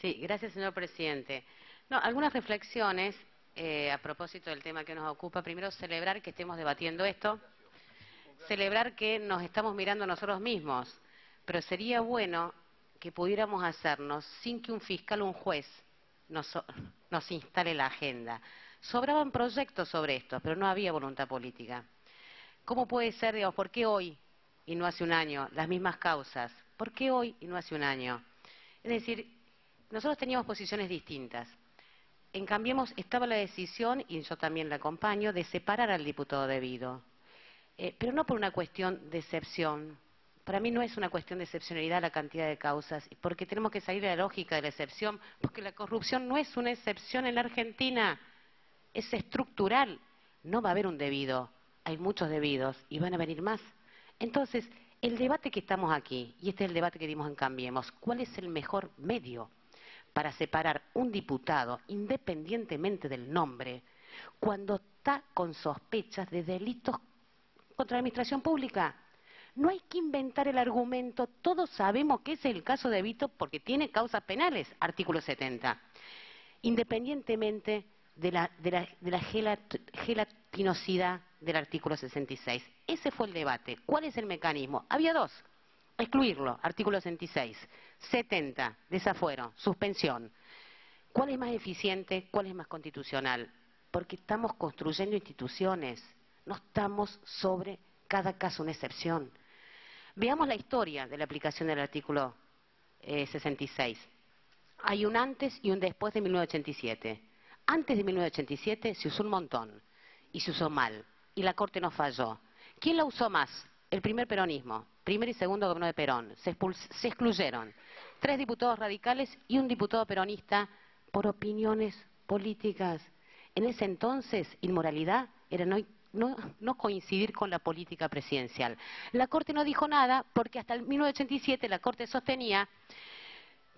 Sí, gracias, señor presidente. No, algunas reflexiones a propósito del tema que nos ocupa. Primero, celebrar que estemos debatiendo esto, celebrar que nos estamos mirando a nosotros mismos, pero sería bueno que pudiéramos hacernos sin que un fiscal o un juez nos instale la agenda. Sobraban proyectos sobre esto, pero no había voluntad política. ¿Cómo puede ser, digamos, por qué hoy y no hace un año las mismas causas? ¿Por qué hoy y no hace un año? Es decir, nosotros teníamos posiciones distintas. En Cambiemos estaba la decisión, y yo también la acompaño, de separar al diputado debido. Pero no por una cuestión de excepción. Para mí no es una cuestión de excepcionalidad la cantidad de causas, porque tenemos que salir de la lógica de la excepción, porque la corrupción no es una excepción en la Argentina, es estructural. No va a haber un debido, hay muchos debidos y van a venir más. Entonces, el debate que estamos aquí, y este es el debate que dimos en Cambiemos, ¿cuál es el mejor medio para separar un diputado, independientemente del nombre, cuando está con sospechas de delitos contra la administración pública? No hay que inventar el argumento, todos sabemos que ese es el caso de Vito porque tiene causas penales, artículo 70, independientemente de la gelatinosidad del artículo 66. Ese fue el debate. ¿Cuál es el mecanismo? Había dos. Excluirlo, artículo 66. 70, desafuero, suspensión. ¿Cuál es más eficiente? ¿Cuál es más constitucional? Porque estamos construyendo instituciones, no estamos sobre cada caso una excepción. Veamos la historia de la aplicación del artículo 66. Hay un antes y un después de 1987. Antes de 1987 se usó un montón y se usó mal y la Corte no falló. ¿Quién la usó más? El primer peronismo, primer y segundo gobierno de Perón. Se excluyeron 3 diputados radicales y un diputado peronista por opiniones políticas. En ese entonces, inmoralidad era no coincidir con la política presidencial. La Corte no dijo nada porque hasta el 1987 la Corte sostenía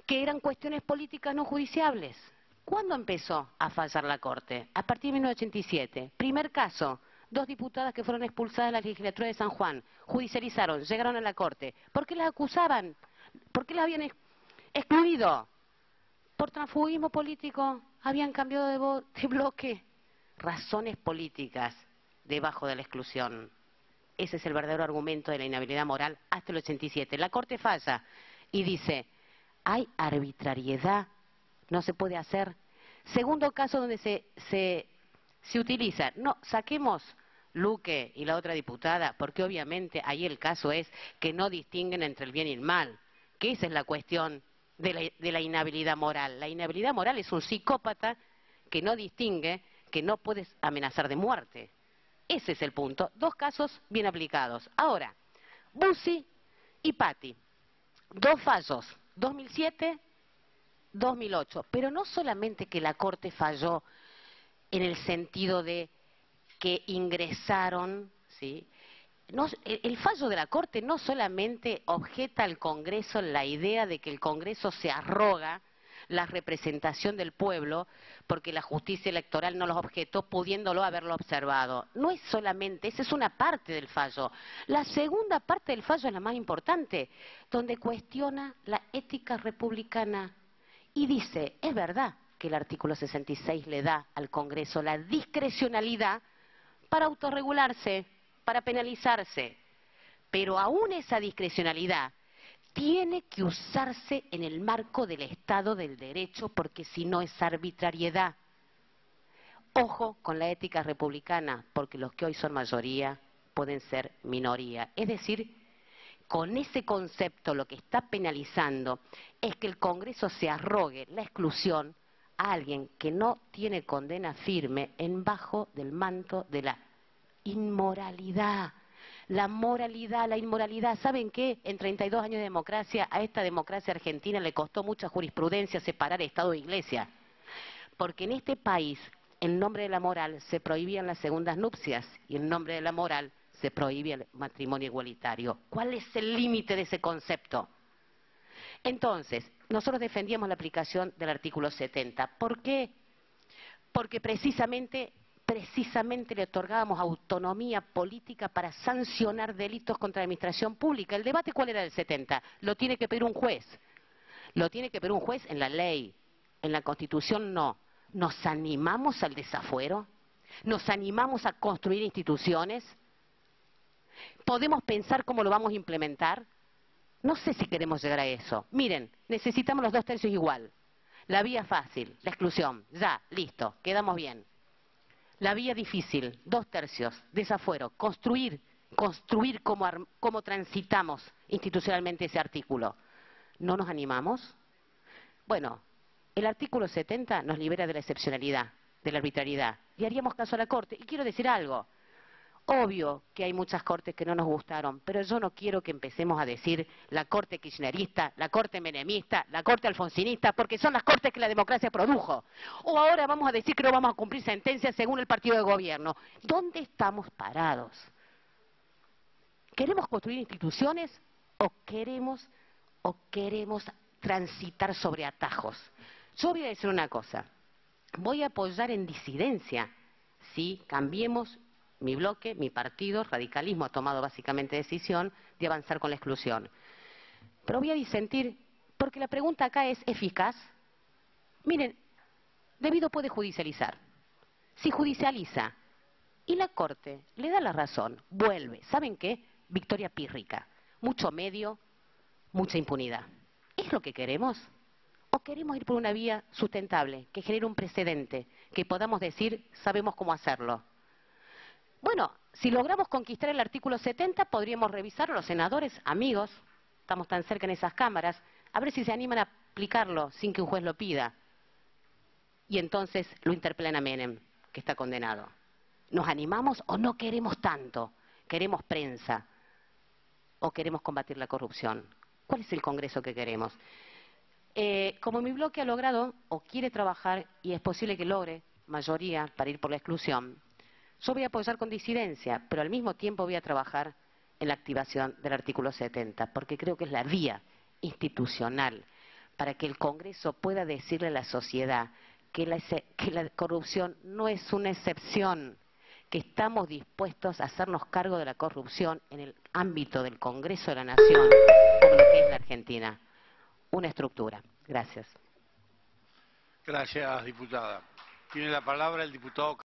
que eran cuestiones políticas no judiciables. ¿Cuándo empezó a fallar la Corte? A partir de 1987. Primer caso, 2 diputadas que fueron expulsadas de la legislatura de San Juan, judicializaron, llegaron a la Corte. ¿Por qué las acusaban? ¿Por qué las habían excluido? Por transfugismo político, habían cambiado de bloque. Razones políticas debajo de la exclusión. Ese es el verdadero argumento de la inhabilidad moral hasta el 87. La Corte falla y dice, hay arbitrariedad, no se puede hacer. Segundo caso donde se utiliza, no, saquemos Luque y la otra diputada, porque obviamente ahí el caso es que no distinguen entre el bien y el mal, que esa es la cuestión de la inhabilidad moral. La inhabilidad moral es un psicópata que no distingue, que no puedes amenazar de muerte. Ese es el punto. 2 casos bien aplicados. Ahora, Bussi y Patti, 2 fallos, 2007, 2008. Pero no solamente que la Corte falló en el sentido de que ingresaron, ¿sí? No, el fallo de la Corte no solamente objeta al Congreso la idea de que el Congreso se arroga la representación del pueblo porque la justicia electoral no los objetó pudiéndolo haberlo observado. No es solamente, esa es una parte del fallo. La segunda parte del fallo es la más importante, donde cuestiona la ética republicana y dice, es verdad que el artículo 66 le da al Congreso la discrecionalidad para autorregularse, para penalizarse, pero aún esa discrecionalidad tiene que usarse en el marco del Estado del Derecho, porque si no es arbitrariedad. Ojo con la ética republicana, porque los que hoy son mayoría pueden ser minoría. Es decir, con ese concepto lo que está penalizando es que el Congreso se arrogue la exclusión a alguien que no tiene condena firme en bajo del manto de la inmoralidad. La moralidad, la inmoralidad. ¿Saben qué? En 32 años de democracia, a esta democracia argentina le costó mucha jurisprudencia separar Estado e Iglesia. Porque en este país, en nombre de la moral, se prohibían las segundas nupcias y en nombre de la moral se prohibía el matrimonio igualitario. ¿Cuál es el límite de ese concepto? Entonces, nosotros defendíamos la aplicación del artículo 70. ¿Por qué? Porque precisamente le otorgábamos autonomía política para sancionar delitos contra la administración pública. ¿El debate cuál era del 70? Lo tiene que pedir un juez. Lo tiene que ver un juez en la ley, en la Constitución no. ¿Nos animamos al desafuero? ¿Nos animamos a construir instituciones? ¿Podemos pensar cómo lo vamos a implementar? No sé si queremos llegar a eso. Miren, necesitamos los 2/3 igual. La vía fácil, la exclusión, ya, listo, quedamos bien. La vía difícil, 2/3, desafuero, construir cómo transitamos institucionalmente ese artículo. ¿No nos animamos? Bueno, el artículo 70 nos libera de la excepcionalidad, de la arbitrariedad, y haríamos caso a la Corte. Y quiero decir algo. Obvio que hay muchas cortes que no nos gustaron, pero yo no quiero que empecemos a decir la corte kirchnerista, la corte menemista, la corte alfonsinista, porque son las cortes que la democracia produjo. O ahora vamos a decir que no vamos a cumplir sentencias según el partido de gobierno. ¿Dónde estamos parados? ¿Queremos construir instituciones o queremos transitar sobre atajos? Yo voy a decir una cosa. Voy a apoyar en disidencia si cambiemos. Mi bloque, mi partido, radicalismo, ha tomado básicamente decisión de avanzar con la exclusión. Pero voy a disentir, porque la pregunta acá es eficaz. Miren, debido puede judicializar. Si judicializa y la Corte le da la razón, vuelve. ¿Saben qué? Victoria pírrica. Mucho medio, mucha impunidad. ¿Es lo que queremos? ¿O queremos ir por una vía sustentable, que genere un precedente, que podamos decir, sabemos cómo hacerlo? Bueno, si logramos conquistar el artículo 70, podríamos revisar los senadores, amigos, estamos tan cerca en esas cámaras, a ver si se animan a aplicarlo sin que un juez lo pida. Y entonces lo interpelan a Menem, que está condenado. ¿Nos animamos o no queremos tanto? ¿Queremos prensa o queremos combatir la corrupción? ¿Cuál es el Congreso que queremos? Como mi bloque ha logrado o quiere trabajar, y es posible que logre mayoría para ir por la exclusión, yo voy a apoyar con disidencia, pero al mismo tiempo voy a trabajar en la activación del artículo 70, porque creo que es la vía institucional para que el Congreso pueda decirle a la sociedad que la corrupción no es una excepción, que estamos dispuestos a hacernos cargo de la corrupción en el ámbito del Congreso de la Nación, como lo que es la Argentina. Una estructura. Gracias. Gracias, diputada. Tiene la palabra el diputado